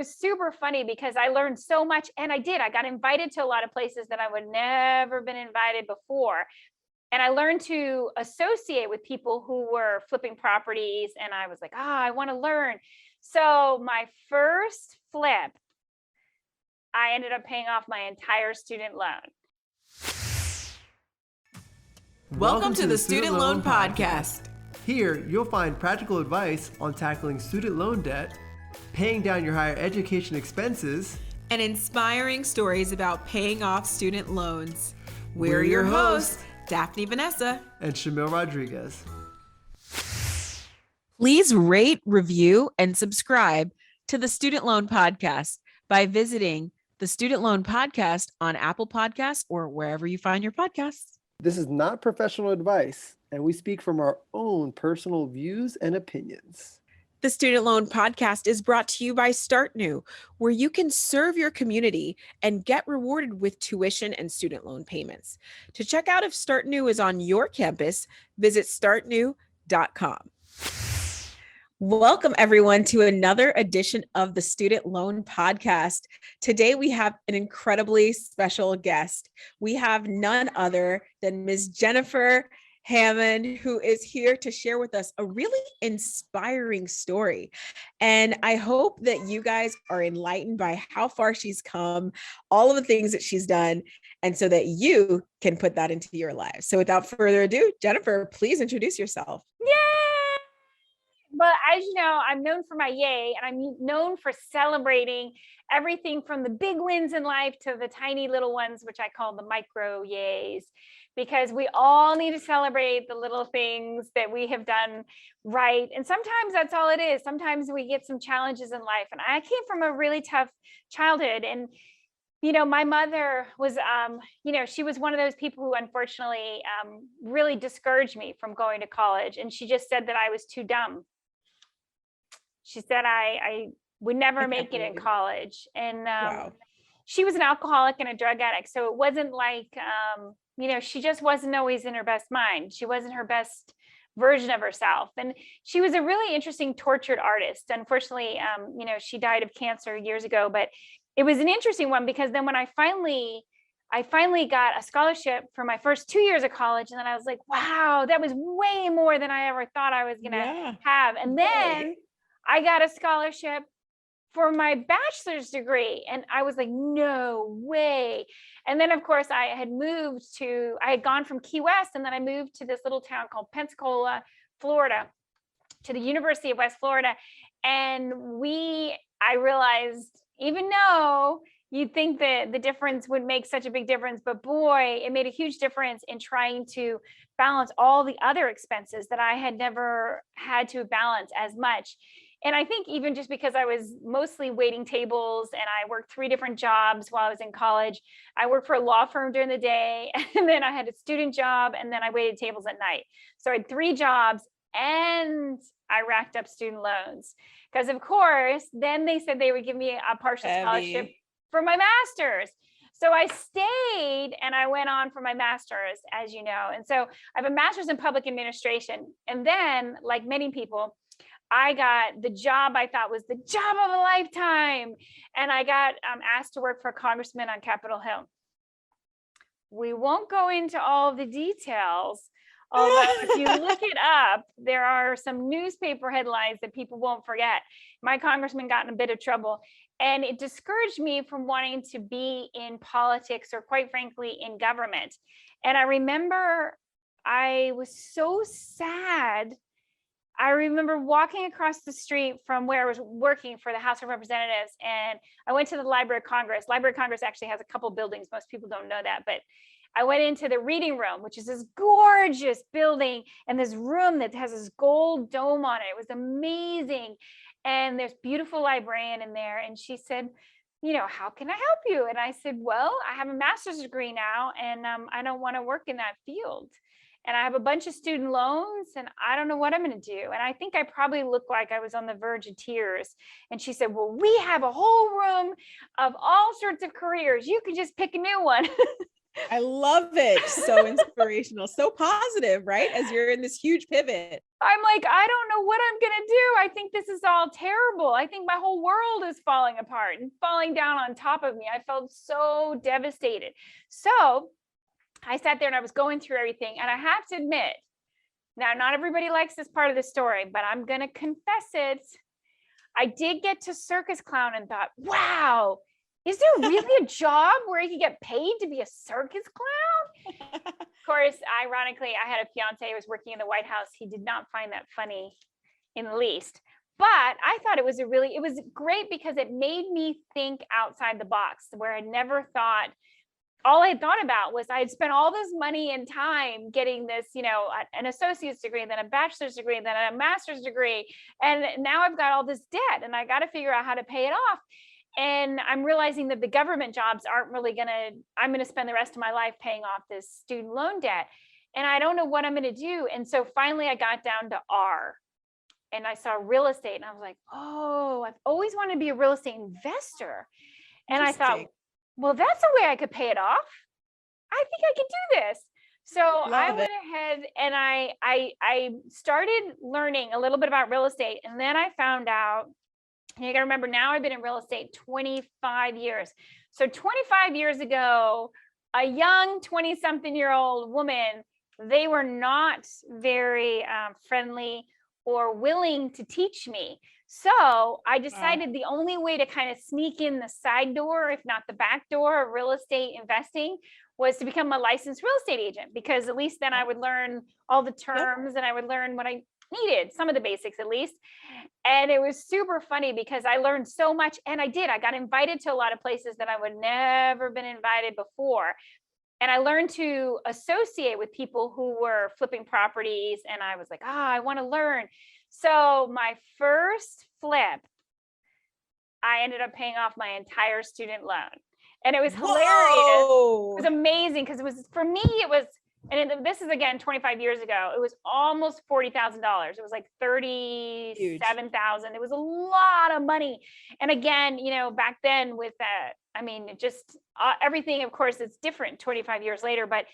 was super funny because I learned so much, and I got invited to a lot of places that I would never been invited before. And I learned to associate with people who were flipping properties, and I was like, I want to learn. So my first flip, I ended up paying off my entire student loan. Welcome to the Student Loan Podcast. Here, you'll find practical advice on tackling student loan debt, paying down your higher education expenses, and inspiring stories about paying off student loans. We're your hosts, Daphne Vanessa and Shamil Rodriguez. Please rate, review, and subscribe to the Student Loan Podcast by visiting the Student Loan Podcast on Apple Podcasts or wherever you find your podcasts. This is not professional advice, and we speak from our own personal views and opinions. The Student Loan Podcast is brought to you by Start New, where you can serve your community and get rewarded with tuition and student loan payments. To check out if Start New is on your campus, visit startnew.com. Welcome, everyone, to another edition of the Student Loan Podcast. Today, we have an incredibly special guest. We have none other than Ms. Jeniffer Hammond, who is here to share with us a really inspiring story. And I hope that you guys are enlightened by how far she's come, all of the things that she's done, and so that you can put that into your lives. So without further ado, Jeniffer, please introduce yourself. Yay! But as you know, I'm known for my yay, and I'm known for celebrating everything from the big wins in life to the tiny little ones, which I call the micro yays, because we all need to celebrate the little things that we have done right. And sometimes that's all it is. Sometimes we get some challenges in life. And I came from a really tough childhood. And, you know, my mother was, she was one of those people who unfortunately really discouraged me from going to college. And she just said that I was too dumb. She said I would never make it in college. And Wow. She was an alcoholic and a drug addict. So it wasn't like, she just wasn't always in her best mind. She wasn't her best version of herself. And she was a really interesting tortured artist. Unfortunately, she died of cancer years ago, but it was an interesting one because then when I finally got a scholarship for my first 2 years of college. And then I was like, wow, that was way more than I ever thought I was going to have. And then I got a scholarship for my bachelor's degree. And I was like, no way. And then of course I had gone from Key West, and then I moved to this little town called Pensacola, Florida, to the University of West Florida. And I realized, even though you'd think that the difference would make such a big difference, but boy, it made a huge difference in trying to balance all the other expenses that I had never had to balance as much. And I think even just because I was mostly waiting tables and I worked 3 different jobs while I was in college. I worked for a law firm during the day, and then I had a student job, and then I waited tables at night. So I had 3 jobs, and I racked up student loans. Because of course, then they said they would give me a partial scholarship for my master's. So I stayed and I went on for my master's, as you know. And so I have a master's in public administration. And then, like many people, I got the job I thought was the job of a lifetime. And I got asked to work for a congressman on Capitol Hill. We won't go into all of the details, although if you look it up, there are some newspaper headlines that people won't forget. My congressman got in a bit of trouble, and it discouraged me from wanting to be in politics or, quite frankly, in government. And I remember I was so sad. I remember walking across the street from where I was working for the House of Representatives, and I went to the Library of Congress. Library of Congress actually has a couple buildings. Most people don't know that, but I went into the reading room, which is this gorgeous building, and this room that has this gold dome on it. It was amazing. And there's beautiful librarian in there. And she said, how can I help you? And I said, well, I have a master's degree now, and I don't want to work in that field. And I have a bunch of student loans, and I don't know what I'm going to do. And I think I probably looked like I was on the verge of tears. And she said, well, we have a whole room of all sorts of careers. You can just pick a new one. I love it. So inspirational, so positive, right? As you're in this huge pivot. I'm like, I don't know what I'm going to do. I think this is all terrible. I think my whole world is falling apart and falling down on top of me. I felt so devastated. So I sat there and I was going through everything. And I have to admit, now, not everybody likes this part of the story, but I'm going to confess it. I did get to circus clown and thought, wow, is there really a job where you can get paid to be a circus clown? Of course, ironically, I had a fiance who was working in the White House. He did not find that funny in the least. But I thought it was great because it made me think outside the box where I never thought. All I had thought about was I had spent all this money and time getting this, an associate's degree, then a bachelor's degree, then a master's degree. And now I've got all this debt and I got to figure out how to pay it off. And I'm realizing that the government jobs aren't really I'm going to spend the rest of my life paying off this student loan debt. And I don't know what I'm going to do. And so finally I got down to R and I saw real estate and I was like, oh, I've always wanted to be a real estate investor. And I thought, well, that's a way I could pay it off. I think I can do this. So I went ahead and I started learning a little bit about real estate. And then I found out, and you got to remember now I've been in real estate 25 years. So 25 years ago, a young 20-something-year-old woman, they were not very friendly or willing to teach me. So I decided the only way to kind of sneak in the side door, if not the back door of real estate investing, was to become a licensed real estate agent, because at least then I would learn all the terms and I would learn what I needed, some of the basics at least. And it was super funny because I learned so much. And I got invited to a lot of places that I would never been invited before. And I learned to associate with people who were flipping properties. And I was like, I want to learn. So my first flip, I ended up paying off my entire student loan. And it was hilarious. It was amazing because for me, and this is again 25 years ago, it was almost $40,000. It was like 37,000. It was a lot of money. And again, back then with that, everything, of course, it's different 25 years later, but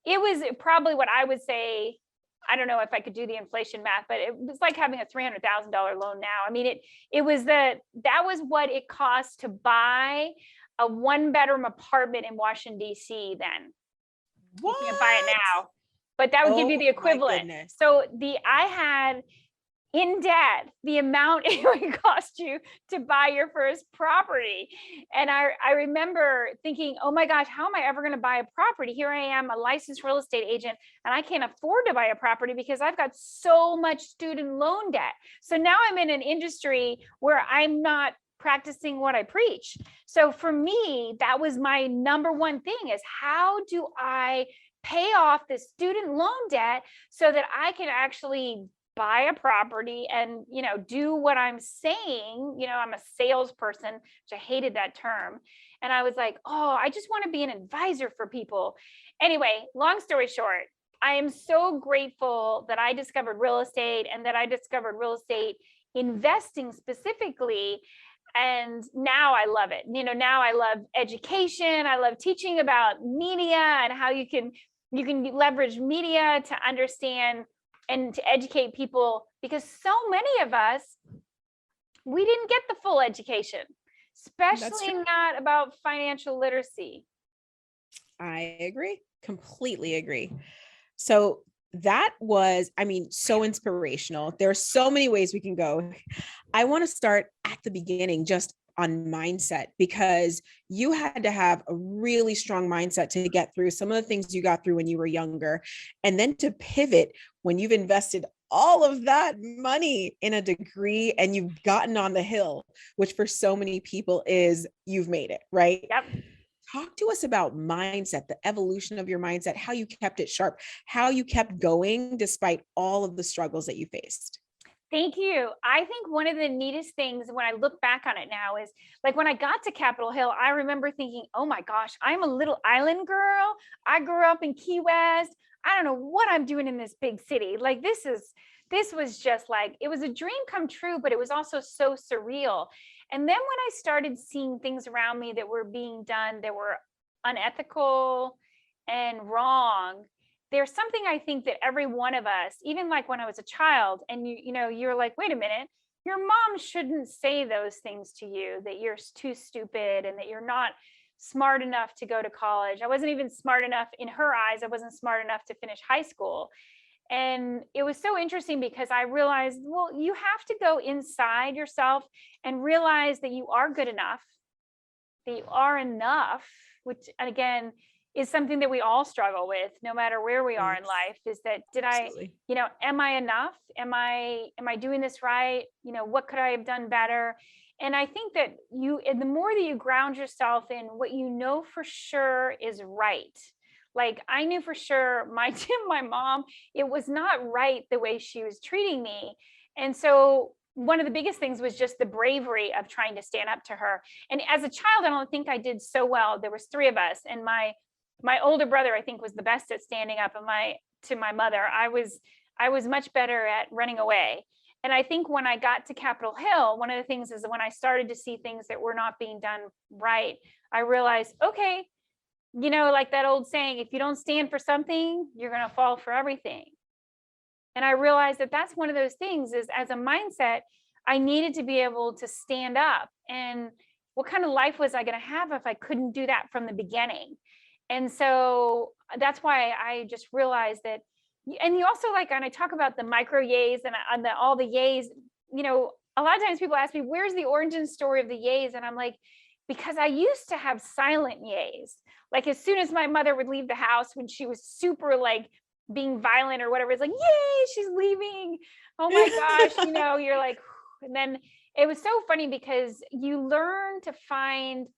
it was probably what I would say. I don't know if I could do the inflation math, but it was like having a $300,000 loan now. That was what it cost to buy a 1-bedroom apartment in Washington, D.C. then. What? You can buy it now, but that would give you the equivalent. So I had in debt the amount it would cost you to buy your first property. And I remember thinking, oh my gosh, how am I ever going to buy a property? Here I am, a licensed real estate agent, and I can't afford to buy a property because I've got so much student loan debt. So now I'm in an industry where I'm not practicing what I preach. So for me, that was my number one thing, is how do I pay off this student loan debt so that I can actually buy a property and, do what I'm saying. I'm a salesperson, which I hated that term. And I was like, I just want to be an advisor for people. Anyway, long story short, I am so grateful that I discovered real estate and that I discovered real estate investing specifically. And now I love it. Now I love education. I love teaching about media and how you can leverage media to understand and to educate people, because so many of us, we didn't get the full education, especially not about financial literacy. I agree. Completely agree. So that was, so inspirational. There are so many ways we can go. I want to start at the beginning, just on mindset, because you had to have a really strong mindset to get through some of the things you got through when you were younger, and then to pivot when you've invested all of that money in a degree and you've gotten on the hill, which for so many people is you've made it, right? Yep. Talk to us about mindset, the evolution of your mindset, how you kept it sharp, how you kept going despite all of the struggles that you faced. Thank you. I think one of the neatest things when I look back on it now is, like, when I got to Capitol Hill, I remember thinking, oh my gosh, I'm a little island girl. I grew up in Key West. I don't know what I'm doing in this big city. Like, this was just like, it was a dream come true, but it was also so surreal. And then when I started seeing things around me that were being done that were unethical and wrong, there's something I think that every one of us, even like when I was a child, and you're like, wait a minute, your mom shouldn't say those things to you, that you're too stupid and that you're not smart enough to go to college. I wasn't even smart enough in her eyes. I wasn't smart enough to finish high school. And it was so interesting because I realized, well, you have to go inside yourself and realize that you are good enough, that you are enough, which again is something that we all struggle with no matter where we are in life, is that Absolutely. am I enough? Am I doing this right? What could I have done better? And I think that the more that you ground yourself in what you know for sure is right. Like I knew for sure my mom, it was not right the way she was treating me. And so one of the biggest things was just the bravery of trying to stand up to her. And as a child, I don't think I did so well. There was 3 of us, and my older brother, I think, was the best at standing up to my mother. I was much better at running away. And I think when I got to Capitol Hill, one of the things is when I started to see things that were not being done right, I realized, okay, like that old saying, if you don't stand for something, you're going to fall for everything. And I realized that that's one of those things, is as a mindset, I needed to be able to stand up. And what kind of life was I going to have if I couldn't do that from the beginning? And so that's why I just realized that. And you also, like, and I talk about the micro yays and all the yays, a lot of times people ask me, where's the origin story of the yays? And I'm like, because I used to have silent yays. Like as soon as my mother would leave the house when she was super like being violent or whatever, it's like, yay, she's leaving. Oh my gosh, you're like, and then it was so funny because you learn to find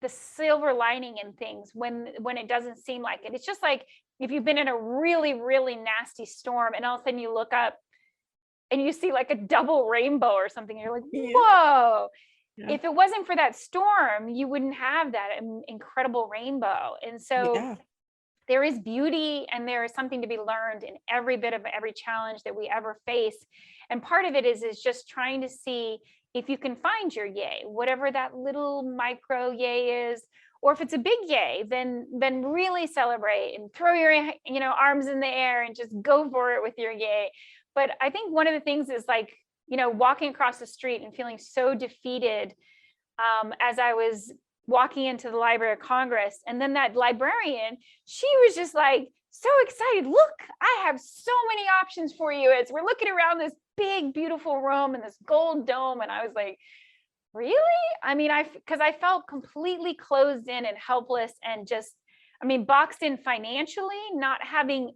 the silver lining in things when it doesn't seem like it. It's just like if you've been in a really, really nasty storm and all of a sudden you look up and you see like a double rainbow or something, you're like, whoa. Yeah. If it wasn't for that storm, you wouldn't have that incredible rainbow. And so there is beauty and there is something to be learned in every bit of every challenge that we ever face. And part of it is just trying to see if you can find your yay, whatever that little micro yay is, or if it's a big yay, then really celebrate and throw your arms in the air and just go for it with your yay. But I think one of the things is like, walking across the street and feeling so defeated as I was walking into the Library of Congress. And then that librarian, she was just like so excited. Look, I have so many options for you as we're looking around this big, beautiful room and this gold dome. And I was like, really? I mean, because I felt completely closed in and helpless and just, boxed in financially, not having,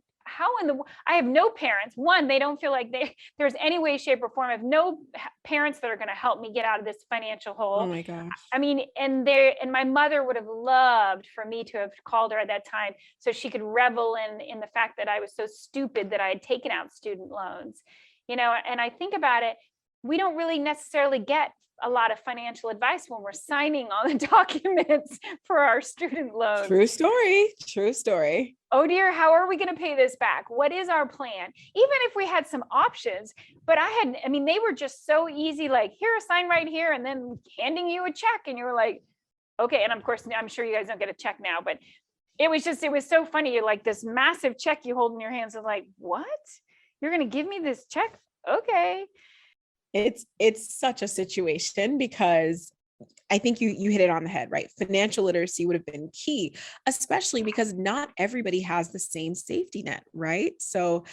I have no parents. One, they don't feel like there's any way, shape, or form. I have no parents that are going to help me get out of this financial hole. Oh my gosh. And my mother would have loved for me to have called her at that time so she could revel in the fact that I was so stupid that I had taken out student loans, and I think about it, we don't really necessarily get a lot of financial advice when we're signing all the documents for our student loans. True story. Oh dear, how are we going to pay this back? What is our plan? Even if we had some options, but they were just so easy, like here, sign right here, and then handing you a check. And you were like, okay. And of course, I'm sure you guys don't get a check now, but it was so funny. You're like this massive check you hold in your hands and like, what? You're going to give me this check? Okay. It's such a situation because I think you hit it on the head, right? Financial literacy would have been key, especially because not everybody has the same safety net, right? So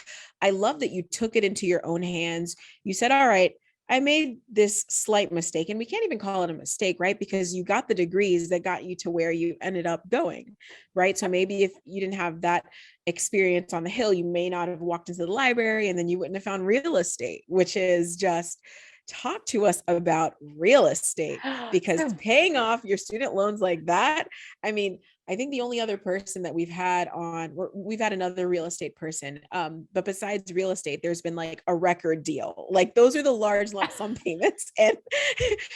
I love that you took it into your own hands. You said, all right, I made this slight mistake, and we can't even call it a mistake, right? Because you got the degrees that got you to where you ended up going, right? So maybe if you didn't have that experience on the Hill, you may not have walked into the library, and then you wouldn't have found real estate, which is just, talk to us about real estate, because paying off your student loans like that, I think the only other person that we've had another real estate person, but besides real estate, there's been like a record deal. Like those are the large lump sum payments. And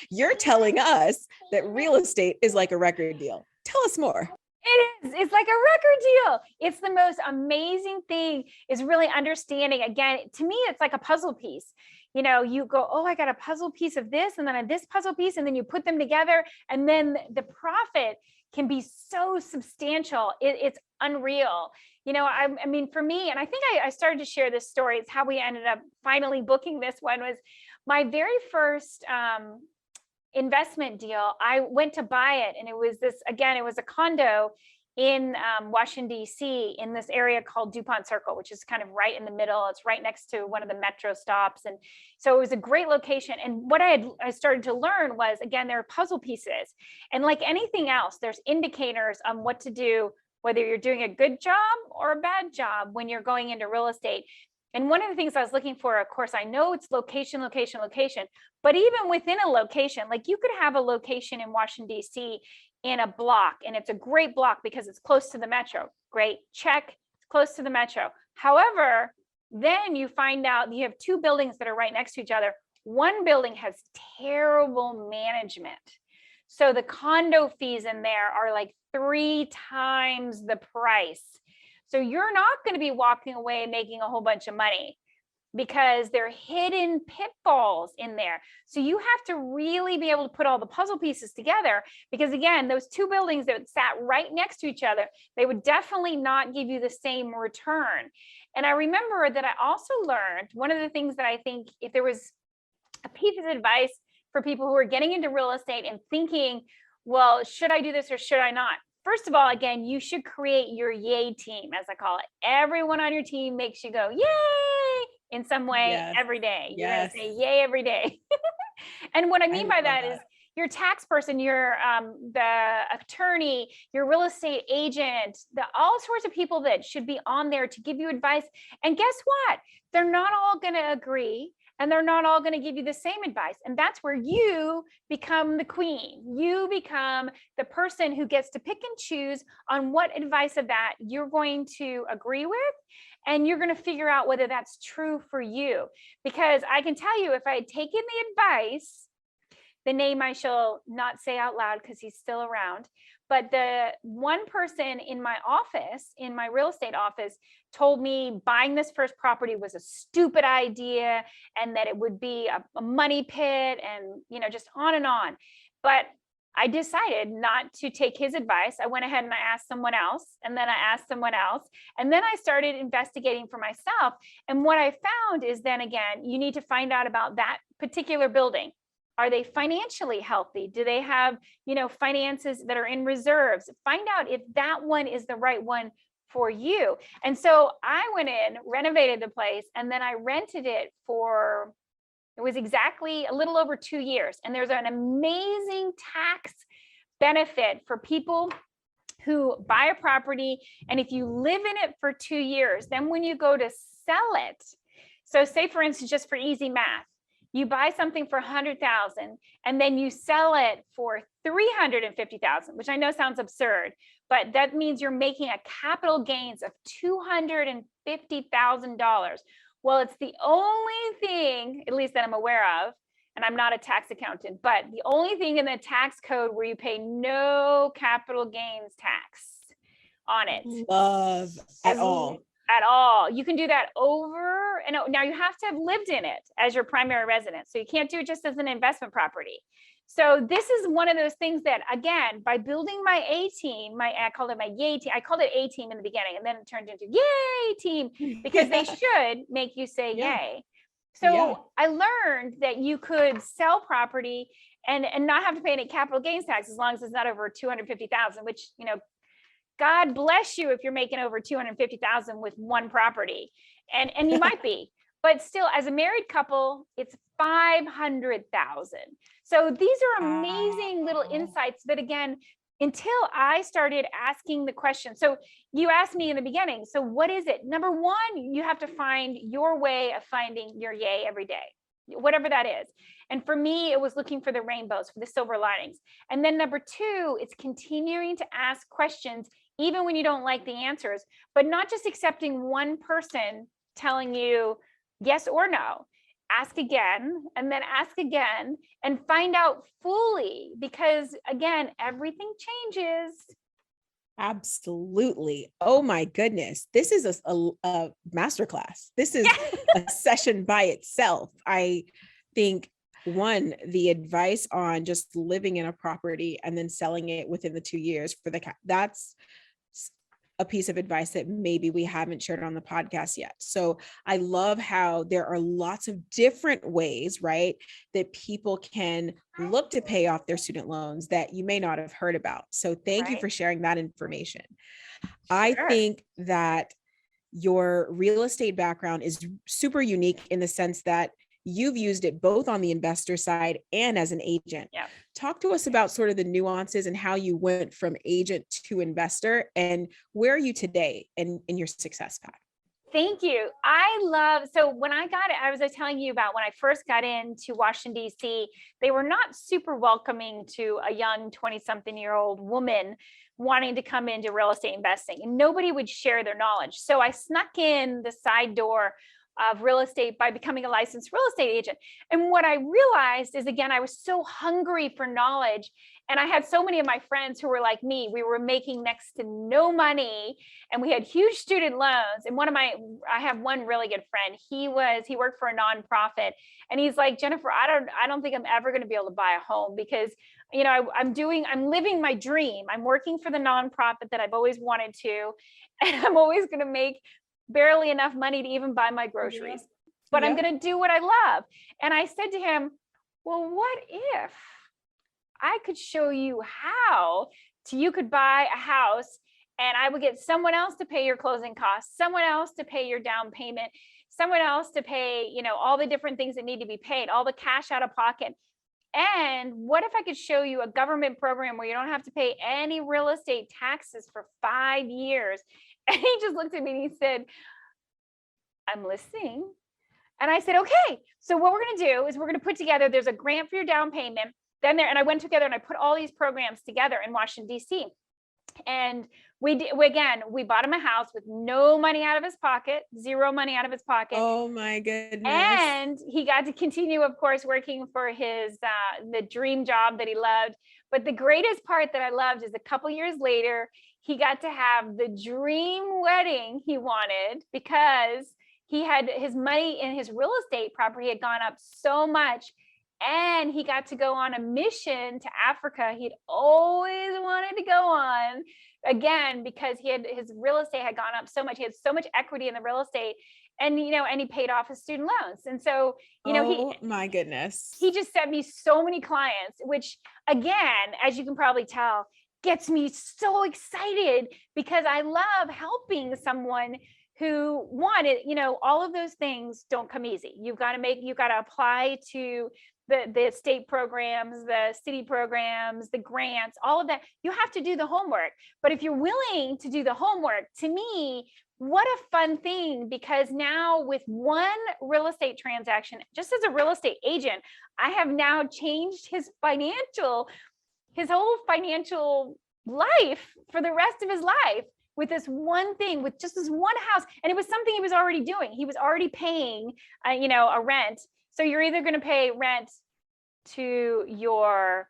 you're telling us that real estate is like a record deal. Tell us more. It is. It's like a record deal. It's the most amazing thing, is really understanding. Again, to me, it's like a puzzle piece. you go, oh, I got a puzzle piece of this, and then this puzzle piece, and then you put them together, and then the profit can be so substantial. It's unreal. I mean, for me, and I think I started to share this story. It's how we ended up finally booking this one. Was my very first investment deal. I went to buy it, and it was a condo in Washington, D.C., in this area called DuPont Circle, which is kind of right in the middle. It's right next to one of the metro stops. And so it was a great location. And what I started to learn was, again, there are puzzle pieces. And like anything else, there's indicators on what to do, whether you're doing a good job or a bad job when you're going into real estate. And one of the things I was looking for, of course, I know it's location, location, location, but even within a location, like you could have a location in Washington, D.C., in a block, and it's a great block because it's close to the metro. Great, check, it's close to the metro. However, then you find out you have two buildings that are right next to each other. One building has terrible management. So the condo fees in there are like 3 times the price. So you're not going to be walking away making a whole bunch of money, because there are hidden pitfalls in there. So you have to really be able to put all the puzzle pieces together, because again, those two buildings that sat right next to each other, they would definitely not give you the same return. And I remember that I also learned one of the things that I think, if there was a piece of advice for people who are getting into real estate and thinking, well, should I do this or should I not? First of all, again, you should create your yay team, as I call it. Everyone on your team makes you go, yay, in some way. Yes. Every day. You're going to say yay every day. And what I mean by that is your tax person, your the attorney, your real estate agent, all sorts of people that should be on there to give you advice. And guess what? They're not all going to agree. And they're not all going to give you the same advice. And that's where you become the queen. You become the person who gets to pick and choose on what advice of that you're going to agree with. And you're going to figure out whether that's true for you. Because I can tell you, if I had taken the advice, the name I shall not say out loud because he's still around, but the one person in my office, in my real estate office, told me buying this first property was a stupid idea and that it would be a money pit and, just on and on. But I decided not to take his advice. I went ahead and I asked someone else, and then I asked someone else, and then I started investigating for myself. And what I found is, then again, you need to find out about that particular building. Are they financially healthy? Do they have, finances that are in reserves? Find out if that one is the right one for you. And so I went in, renovated the place, and then I rented it for, it was exactly a little over 2 years. And there's an amazing tax benefit for people who buy a property. And if you live in it for 2 years, then when you go to sell it, so say for instance, just for easy math, you buy something for 100,000 and then you sell it for 350,000, which I know sounds absurd, but that means you're making a capital gains of $250,000. Well, it's the only thing, at least that I'm aware of, and I'm not a tax accountant, but the only thing in the tax code where you pay no capital gains tax on it. Love at all. At all. You can do that over and now you have to have lived in it as your primary residence. So you can't do it just as an investment property. So this is one of those things that, again, by building my A team, I called it my yay team. I called it A team in the beginning, and then it turned into yay team, because they should make you say yay. So I learned that you could sell property and not have to pay any capital gains tax as long as it's not over 250,000, which, God bless you if you're making over 250,000 with one property, and you might be, but still, as a married couple, it's 500,000. So these are amazing little insights that, again, until I started asking the question. So you asked me in the beginning, so what is it? Number one, you have to find your way of finding your yay every day, whatever that is. And for me, it was looking for the rainbows, for the silver linings. And then number two, it's continuing to ask questions, even when you don't like the answers, but not just accepting one person telling you yes or no. Ask again, and then ask again, and find out fully, because again, everything changes. Absolutely. Oh my goodness. This is a masterclass. This is a session by itself. I think the advice on just living in a property and then selling it within the 2 years for that's a piece of advice that maybe we haven't shared on the podcast yet. So I love how there are lots of different ways, right, that people can look to pay off their student loans that you may not have heard about. So thank you Right. for sharing that information. I Sure. think that your real estate background is super unique in the sense that you've used it both on the investor side and as an agent. Yeah. Talk to us about sort of the nuances and how you went from agent to investor, and where are you today in your success path? Thank you. So when I was telling you about when I first got into Washington, D.C., they were not super welcoming to a young 20-something-year-old woman wanting to come into real estate investing, and nobody would share their knowledge. So I snuck in the side door of real estate by becoming a licensed real estate agent. And what I realized is, again, I was so hungry for knowledge. And I had so many of my friends who were like me. We were making next to no money and we had huge student loans. And I have one really good friend. He worked for a nonprofit, and he's like, Jeniffer, I don't think I'm ever going to be able to buy a home because, I'm living my dream. I'm working for the nonprofit that I've always wanted to, and I'm always going to make barely enough money to even buy my groceries, but I'm going to do what I love. And I said to him, well, what if I could show you how you could buy a house, and I would get someone else to pay your closing costs, someone else to pay your down payment, someone else to pay, all the different things that need to be paid, all the cash out of pocket. And what if I could show you a government program where you don't have to pay any real estate taxes for 5 years? And he just looked at me and he said, I'm listening. And I said, okay, so what we're going to do is we're going to put together, there's a grant for your down payment. And I went together and I put all these programs together in Washington, D.C. And we bought him a house with no money out of his pocket, zero money out of his pocket. Oh my goodness. And he got to continue, of course, working for his, the dream job that he loved. But the greatest part that I loved is a couple years later, he got to have the dream wedding he wanted because he had his money in his real estate property had gone up so much. And he got to go on a mission to Africa he'd always wanted to go on, again, because his real estate had gone up so much. He had so much equity in the real estate, and he paid off his student loans. And so, oh my goodness, he just sent me so many clients, which, again, as you can probably tell, gets me so excited because I love helping someone who wanted, all of those things don't come easy. You've got to apply to the state programs, the city programs, the grants, all of that. You have to do the homework. But if you're willing to do the homework, to me, what a fun thing, because now with one real estate transaction, just as a real estate agent, I have now changed his whole financial life for the rest of his life with this one thing, with just this one house. And it was something he was already doing. He was already paying, a rent. So you're either going to pay rent to your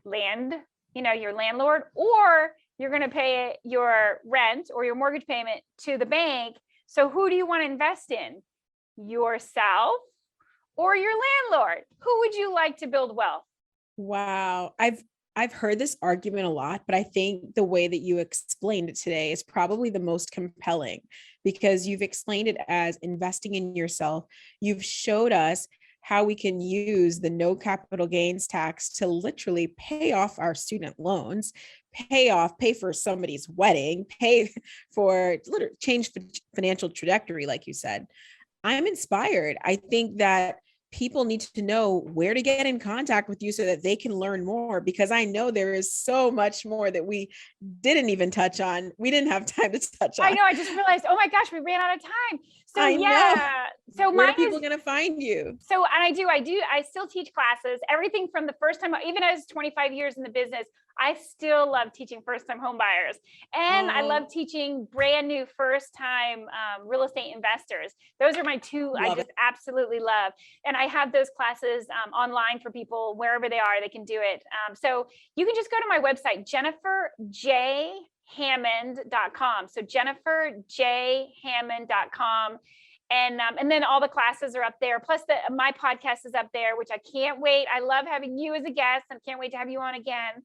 your landlord, or you're going to pay your rent or your mortgage payment to the bank. So who do you want to invest in? Yourself or your landlord? Who would you like to build wealth? Wow. I've heard this argument a lot, but I think the way that you explained it today is probably the most compelling, because you've explained it as investing in yourself. You've showed us how we can use the no capital gains tax to literally pay off our student loans, pay for somebody's wedding, pay for change the financial trajectory, like you said. I'm inspired. I think that people need to know where to get in contact with you so that they can learn more, because I know there is so much more that we didn't even touch on. We didn't have time to touch on. I know. I just realized, oh my gosh, we ran out of time. So I know. So where are people going to find you? So, and I still teach classes, everything from the first time, even as 25 years in the business, I still love teaching first-time home buyers. And I love teaching brand new first-time real estate investors. Those are my two I just absolutely love. And I have those classes online for people wherever they are, they can do it. So you can just go to my website, Jeniffer J, Hammond.com. So JenifferJHammond.com. And then all the classes are up there. Plus my podcast is up there, which I can't wait. I love having you as a guest and can't wait to have you on again.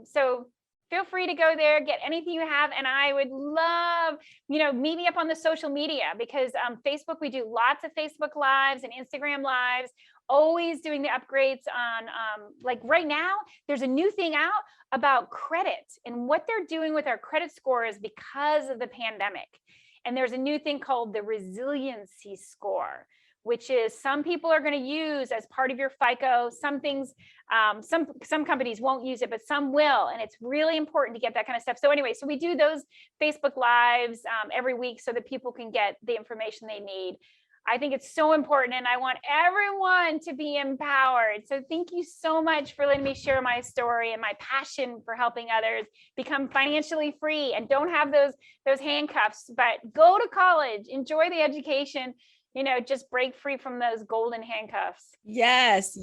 So feel free to go there, get anything you have. And I would love, meet me up on the social media, because Facebook, we do lots of Facebook lives and Instagram lives, always doing the upgrades on, like right now, there's a new thing out about credit and what they're doing with our credit scores because of the pandemic. And there's a new thing called the resiliency score, which is some people are going to use as part of your FICO. Some things, some companies won't use it, but some will. And it's really important to get that kind of stuff. So anyway, so we do those Facebook lives every week so that people can get the information they need. I think it's so important, and I want everyone to be empowered. So thank you so much for letting me share my story and my passion for helping others become financially free and don't have those handcuffs, but go to college, enjoy the education, just break free from those golden handcuffs. Yes,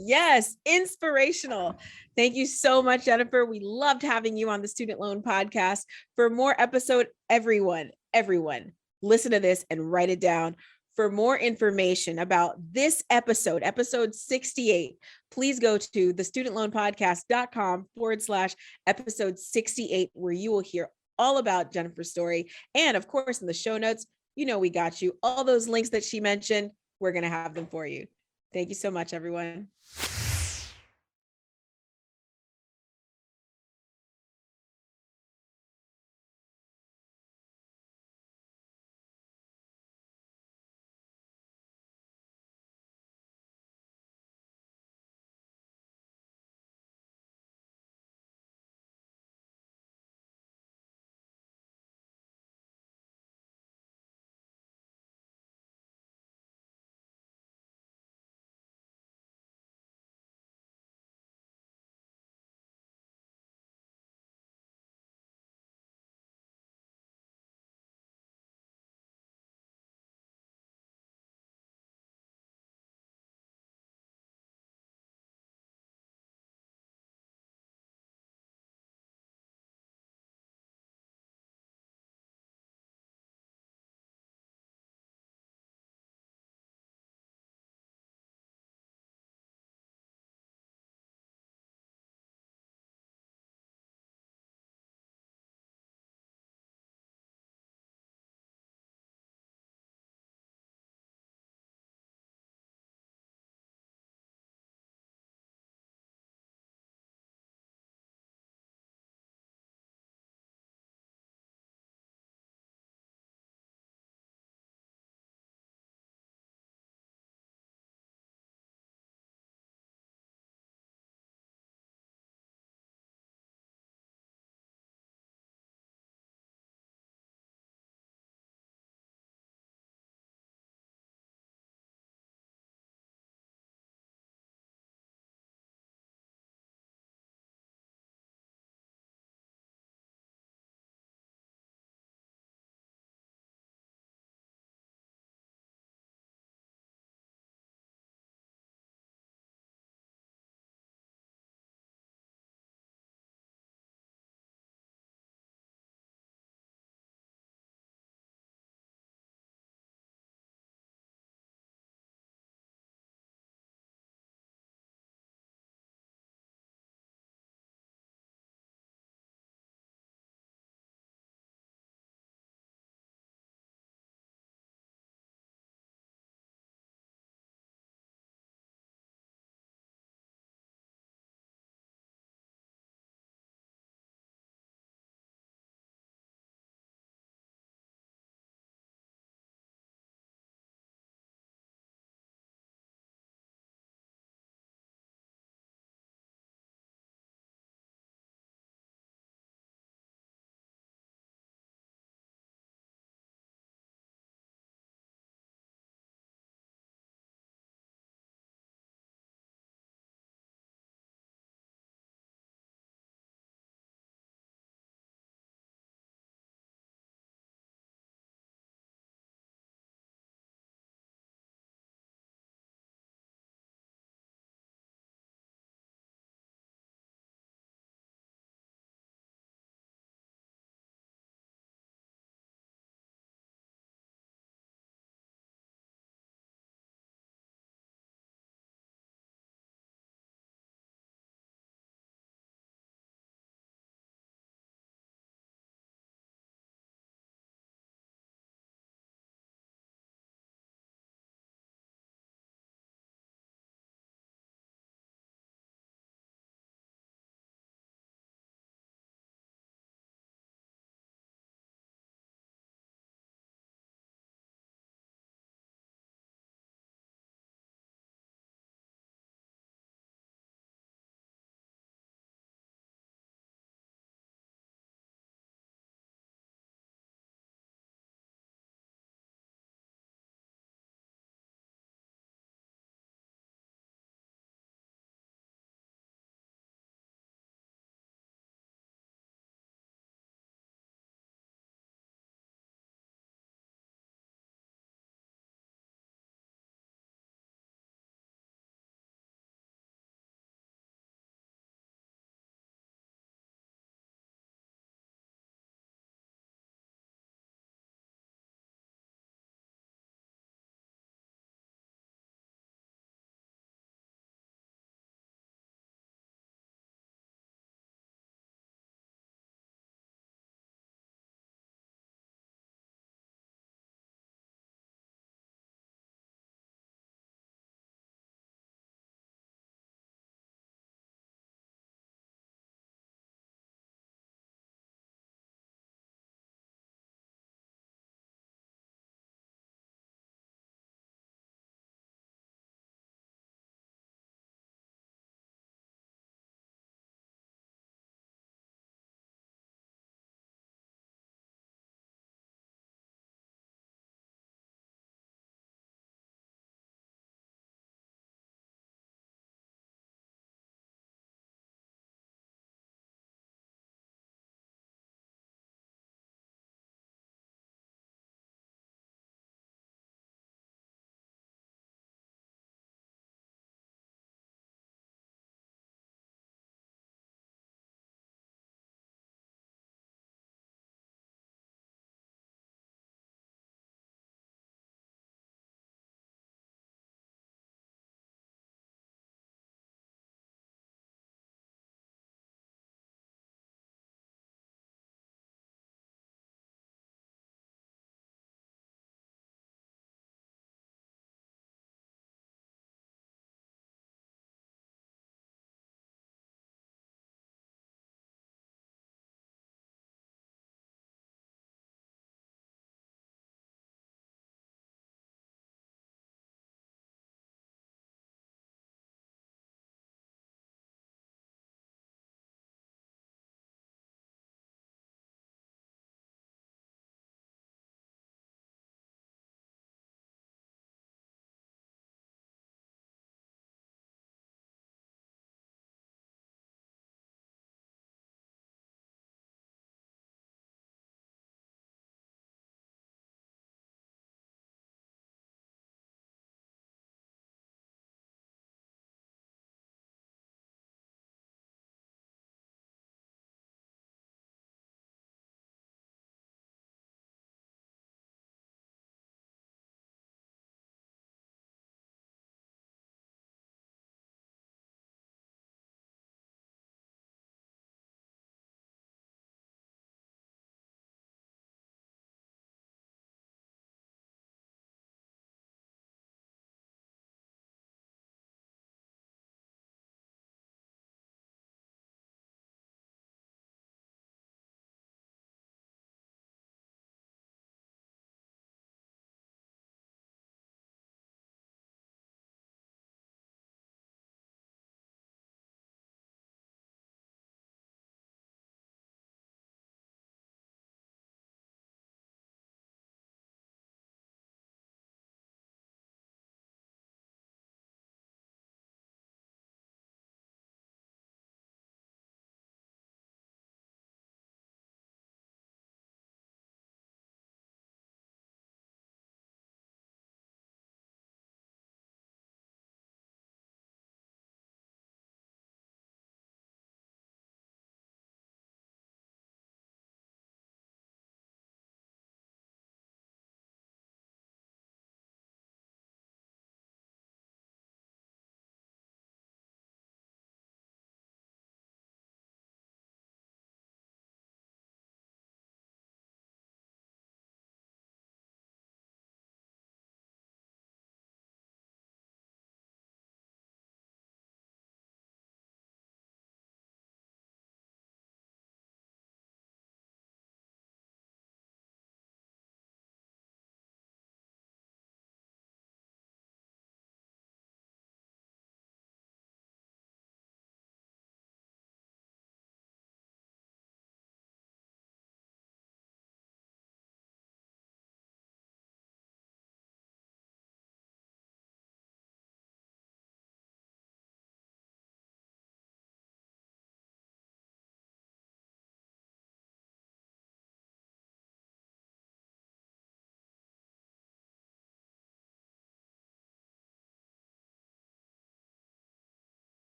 inspirational. Thank you so much, Jeniffer. We loved having you on the Student Loan Podcast. For more episode, everyone, listen to this and write it down. For more information about this episode 68, please go to thestudentloanpodcast.com/episode 68, where you will hear all about Jeniffer's story. And of course, in the show notes, we got you all those links that she mentioned. We're going to have them for you. Thank you so much, everyone.